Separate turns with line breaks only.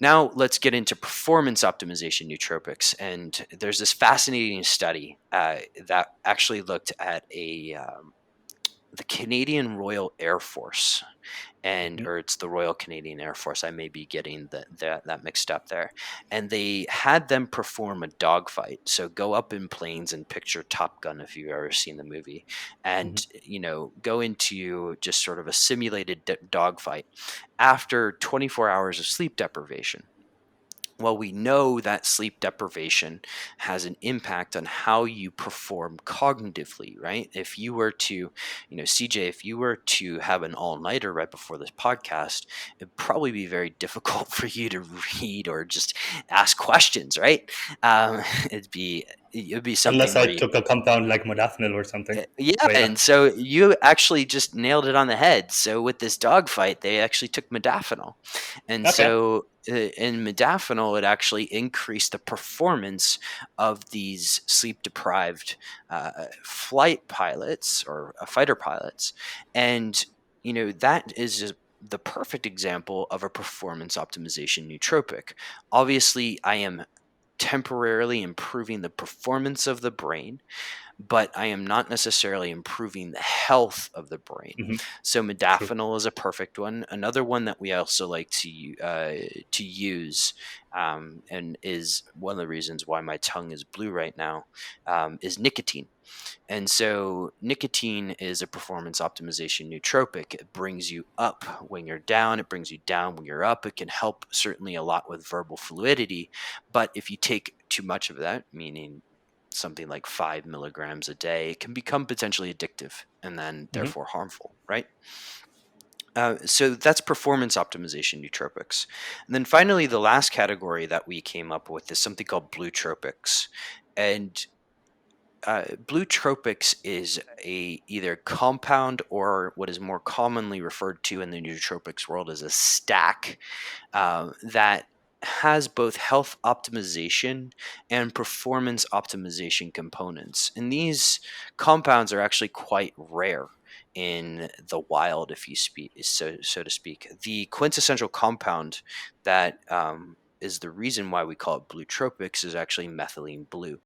Now let's get into performance optimization nootropics. And there's this fascinating study that actually looked at the Canadian Royal Air Force, and
Mhm.
or it's the Royal Canadian Air Force. I may be getting that mixed up there. And they had them perform a dogfight. So go up in planes and picture Top Gun if you've ever seen the movie,
Mhm.
and go into just sort of a simulated dogfight after 24 hours of sleep deprivation. Well, we know that sleep deprivation has an impact on how you perform cognitively, right? If you were to, CJ, if you were to have an all nighter right before this podcast, it'd probably be very difficult for you to read or just ask questions, right? Um, it'd be it'd be something
Unless I
where you
took a compound like modafinil or something.
yeah,
But yeah.
and so you actually just nailed it on the head. So with this dogfight, they actually took modafinil, and
Okay.
so in modafinil, it actually increased the performance of these sleep deprived flight pilots or fighter pilots, and that is the perfect example of a performance optimization nootropic. Obviously, I am temporarily improving the performance of the brain, but I am not necessarily improving the health of the brain.
Hmm.
So
True.
modafinil is a perfect one. Another one that we also like to use, and is one of the reasons why my tongue is blue right now, is nicotine. And so nicotine is a performance optimization nootropic. It brings you up when you're down. It brings you down when you're up. It can help certainly a lot with verbal fluidity. But if you take too much of that, meaning something like 5 milligrams a day, it can become potentially addictive and then
Hmm.
therefore harmful, right? So that's performance optimization nootropics. And then finally, the last category that we came up with is something called blue tropics. And blue tropics is a either compound or what is more commonly referred to in the nootropics world as a stack that has both health optimization and performance optimization components. And these compounds are actually quite rare in the wild, if you speak so to speak. The quintessential compound that is the reason why we call it blue tropics is actually methylene blue.